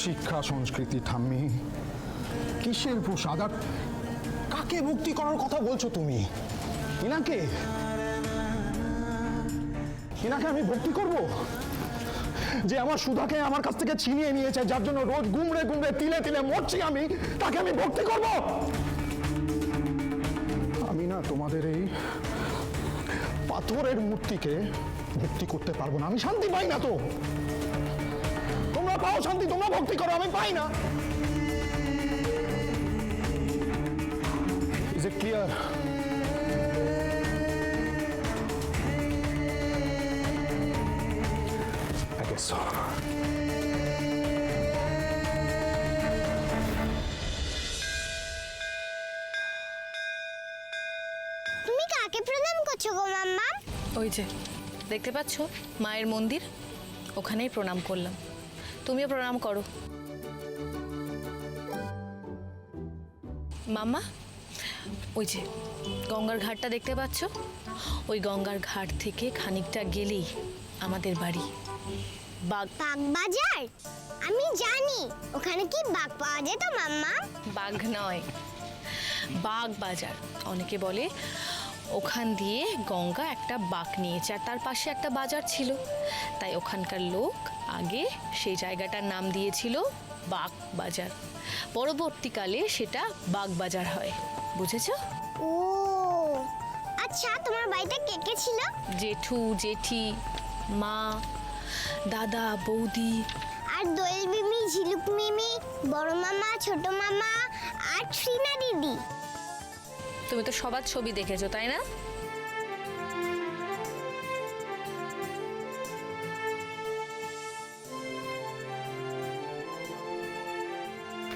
শিক্ষা সংস্কৃতি ঠাম্মি, কিসের প্রসাদ? আর কাকে মুক্তি করার কথা বলছো তুমি? ইনাকে ইনাকে আমি ভক্তি করব? যে আমার সুধাকে আমার কাছ থেকে ছিনিয়ে নিয়েছে, যার জন্য রোজ গুমড়ে গুমড়ে তিলে তিলে মরছি আমি, তাকে আমি ভক্তি করব? আমি না তোমাদের এই পাথরের মূর্তিকে ভক্তি করতে পারবো না। আমি শান্তি পাই না। তো তোমরা পাও শান্তি, তোমরা ভক্তি করো, আমি পাই না। Is it clear? I guess so. তুমি কাকে প্রণাম করছো গো মাম্মা? ওই যে দেখতে পাচ্ছ মায়ের মন্দির, ওখানেই প্রণাম করলাম। তুমিও প্রণাম করো। মাম্মা, ওই যে গঙ্গার ঘাটটা দেখতে পাচ্ছ? ওই গঙ্গার ঘাট থেকে খানিকটা গেলেই আমাদের বাড়ি। বাগবাজার? আমি জানি, ওখানে কি বাঘ পাওয়া যায় তো মাম্মা? বাঘ নয়, বাগ বাজার। অনেকে বলে ওখান দিয়ে গঙ্গা একটা বাঁক নিয়েছে, আর তার পাশে একটা বাজার ছিল, তাই ওখানকার লোক আগে সেই জায়গাটার নাম দিয়েছিল বাগ বাজার। পরবর্তীকালে সেটা বাগ বাজার হয়। বুঝেছো? ও আচ্ছা, তোমার বাড়িতে কে কে ছিল? জেঠু, জেঠি, মা, দাদা, বৌদি, আর দোয়েল মিমি, ঝিলুক মিমি, বড় মামা, ছোট মামা আর ট্রিনা দিদি। তুমি তো সবার ছবি দেখেছো, তাই না?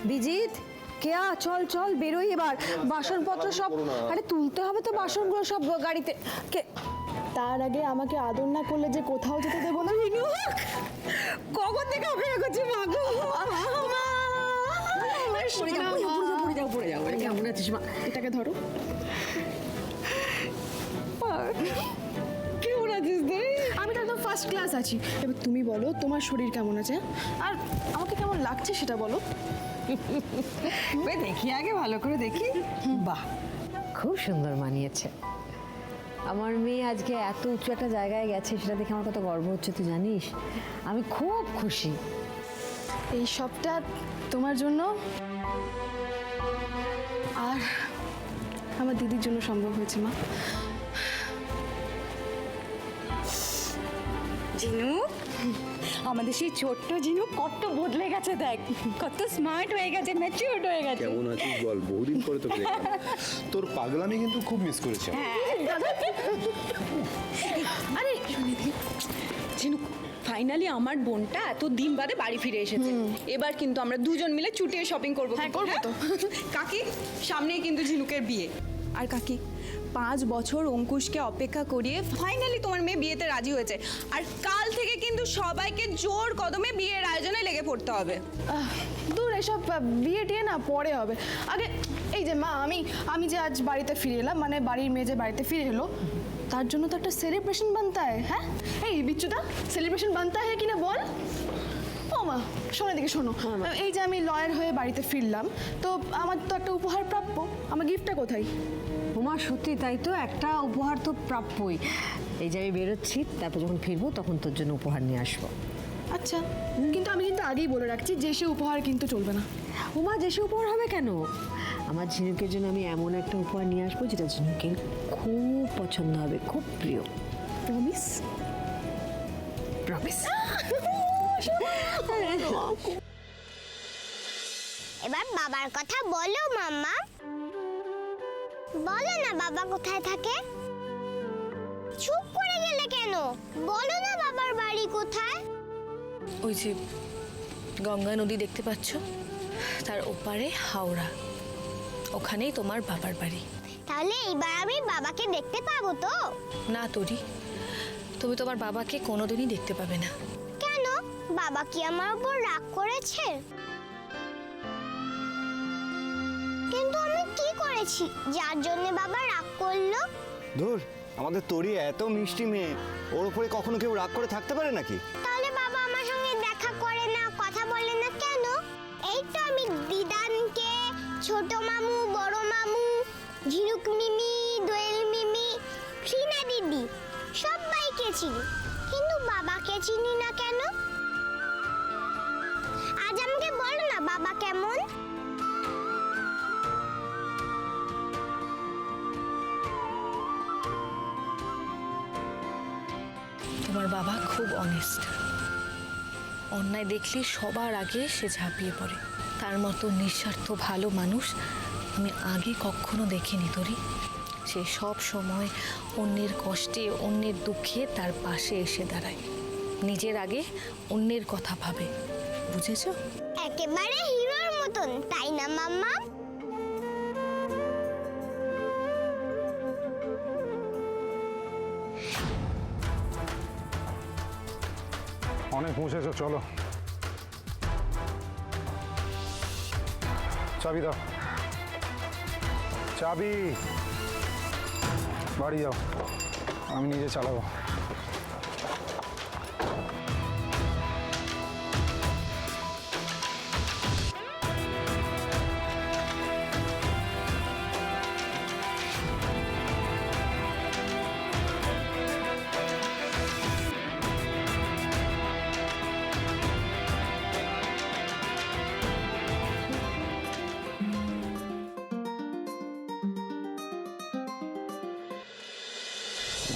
বিজিত, কেয়া, চল চল বেরোই এবার। বাসনপত্র সব আরে তুলতে হবে তো, বাসনগুলো সব গাড়িতে। তার আগে আমাকে আদর না করলে যে কোথাও যেতে দেবো না। কখন থেকে অপেক্ষা করছি মা গো। পড়ে যাও। কেমন আছিস মা? এটাকে ধরো। কেমন আছিস তুই? আমি তো একদম ফার্স্ট ক্লাস আছি। এবার তুমি বলো তোমার শরীর কেমন আছে, আর আমাকে কেমন লাগছে সেটা বলো। দেখি আগে, ভালো করে দেখি। বাহ, খুব সুন্দর মানিয়েছে। আমার মেয়ে আজকে এত উঁচু একটা জায়গায় গেছে, সেটা দেখে আমার কত গর্ব হচ্ছে তুই জানিস। আমি খুব খুশি। এই সবটা তোমার জন্য আর আমার দিদির জন্য সম্ভব হয়েছে মা। জিনু, আমাদের সেই ছোট্ট জিনু কত বদলে গেছে, দেখ কত স্মার্ট হয়ে গেছে, ম্যাচিউরড হয়ে গেছে। কেমন আছিস বল? বহুদিন পরে তোকে দেখলাম। তোর পাগলামি কিন্তু খুব মিস করেছি। আরে জিনু, ফাইনালি আমার বোনটা এত দিন বাদে বাড়ি ফিরে এসেছে। এবার কিন্তু আমরা দুজন মিলে চুটিয়ে শপিং করবো। হ্যাঁ, করবো তো। কাকি, সামনেই কিন্তু ঝিনুকের বিয়ে। আর কাকি, 5 বছর অঙ্কুশকে অপেক্ষা করিয়ে ফাইনালি তোমার মেয়ে বিয়েতে রাজি হয়েছে। আর কাল থেকে কিন্তু সবাইকে জোর কদমে বিয়ের আয়োজনে লেগে পড়তে হবে। দূর, এসব বিয়ে টিয়ে না পরে হবে। আগে এই যে মা, আমি যে আজ বাড়িতে ফিরে এলাম, মানে বাড়ির মেয়ে যে বাড়িতে ফিরে এলো, তার জন্য তো একটা সেলিব্রেশন বানতা হ্যাঁ? এই বিচ্ছুদা, সেলিব্রেশন বানতা হ্যাঁ কিনা বল। ও মা, শোনো দিকে শোনো। এই যে আমি লয়ার হয়ে বাড়িতে ফিরলাম, তো আমার তো একটা উপহার প্রাপ্য। আমার গিফটটা কোথায়? ওমা সত্যি তাই তো, একটা উপহার তো প্রাপ্যই। এই যে আমি বেরোচ্ছি, তারপর যখন ফিরবো তখন তোর জন্য উপহার নিয়ে আসবো। আচ্ছা, কিন্তু আমি কিন্তু আগেই বলে রাখছি যে সে উপহার কিন্তু চলবে না। ওমা, দেশে উপহার হবে কেন? আমার ঝিনুকের জন্য আমি এমন একটা উপহার নিয়ে আসবো যেটা ঝিনুকের খুব পছন্দ হবে, খুব প্রিয়। প্রমিস? প্রমিস। এবার বাবার কথা বলো মাম্মা। বলো না বাবা কোথায় থাকে? চুপ করে গেলে কেন? বলো না বাবার বাড়ি কোথায়? ওই যে গঙ্গা নদী দেখতে পাচ্ছ, তার ওপারে হাওড়া, ওখানেই তোমার বাবার বাড়ি। তাহলে এইবার আমি বাবাকে দেখতে পাবো তো? না তোরি, তুমি তোমার বাবাকে কোনোদিনই দেখতে পাবে না। কেন? বাবা কি আমার উপর রাগ করেছে? কিন্তু আমি কি করেছি যার জন্য বাবা রাগ করলো? ধুর, আমাদের তরি এত মিষ্টি মেয়ে, ওর উপরে কখনো কেউ রাগ করে থাকতে পারে নাকি? তাহলে বাবা আমার সঙ্গে দেখা করে না, কথা বলে না কেন? ছোট মামু, বড় মামু, ঝিনুক মিমি, দোয়েল মিমি, ফিনা দিদি সবাইকে চিনি, কিন্তু বাবাকে চিনি না কেন? আজ আমাকে বলো না বাবা কেমন? তোমার বাবা খুব অনেস্ট। অন্যায় দেখলে সবার আগে সে ঝাঁপিয়ে পড়ে। তার মতো নিঃস্বার্থ ভালো মানুষ আমি আগে কখনো দেখিনি তোরি। সে সব সময় অন্যের কষ্টে, অন্যের দুঃখে তার পাশে এসে দাঁড়ায়। নিজের আগে অন্যের কথা ভাবে, বুঝেছো? একেবারে হিরোর মতন, তাই না মাম্মা? অনেক মুছেছো, চলো। চাবি দাও, চাবি। বাড়ি যাও, আমি নিজে চালাবো।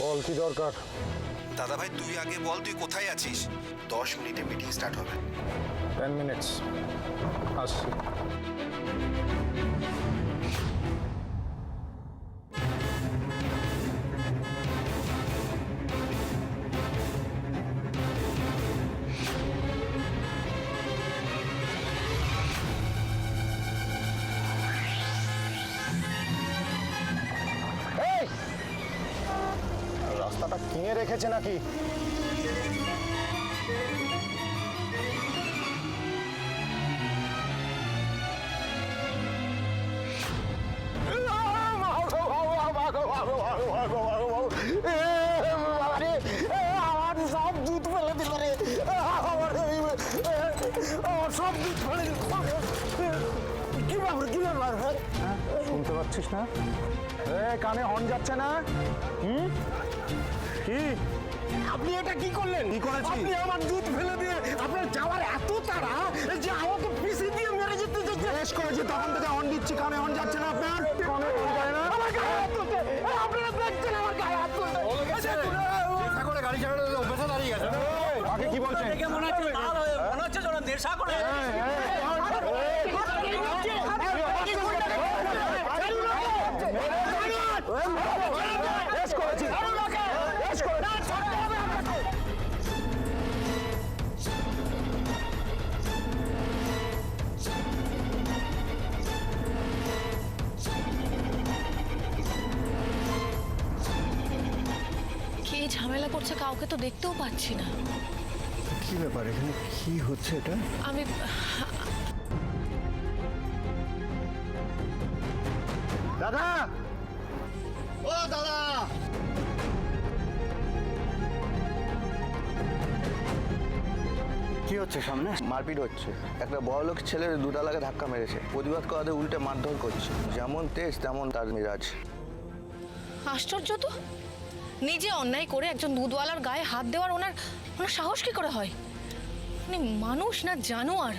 বল, কি দরকার? দাদা ভাই, তুই আগে বল, তুই কোথায় আছিস? 10 মিনিটে মিটিং স্টার্ট হবে। 10 মিনিটস, আসছি। রাস্তাটা কিনে রেখেছে নাকি? আমার সব দুধ ফেলে দিল রে, আমার সব দুধ ফেলে দিল। কি ব্যাপার, কি ব্যাপার? শুনতে পাচ্ছিস না? কানে হর্ন যাচ্ছে না? কি আপনি এটা কি করলেন? কি করেছি? আপনি আমার দুধ ফেলে দিয়ে আপনার যাওয়ার এত তাড়া যে আমাকে পিসি দিয়ে মেরে যেতে চেষ্টা করেছে। তখন থেকে হর্ন দিচ্ছি, কানে হর্ন যাচ্ছে না আপনার? কানে হর্ন যায় না? আমার গায়ে হাত তুলতে, আপনারা দেখছেন আমার গায়ে হাত তুলতে। নেশা করে গাড়ি চালাতে অভ্যাস দাঁড়িয়ে গেছে। আগে কি বলছেন? মনে হচ্ছে যেন নেশা করে। কে ঝামেলা করছে কাউকে তো দেখতেও পাচ্ছি না। কি ব্যাপার, এখানে কি হচ্ছে এটা? আমি দাদা, ও দাদা, কি হচ্ছে সামনে? মারপিট হচ্ছে। একটা বড় লোক ছেলের দুটালাকে ধাক্কা মেরেছে। প্রতিবাদ করাতে উল্টে মারধর করছে। যেমন তেজ তেমন তার মেজাজ। আশ্চর্য তো, নিজে অন্যায় করে একজন দুধওয়ালার গায়ে হাত দেওয়ার ওনার সাহস কি করে হয়? মানে মানুষ না জানোয়ার।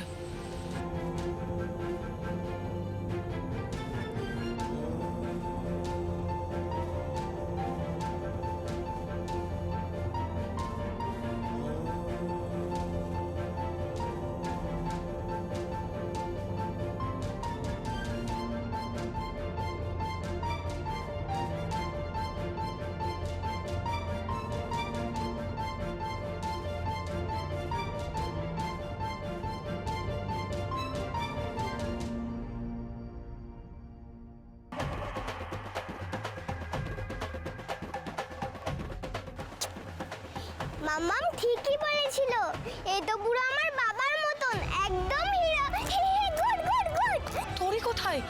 মাম্মাম ঠিকই বলেছিল, এই তো পুরো আমার বাবার মতন, একদম হিরো। Good good good. তোরই কোথায়?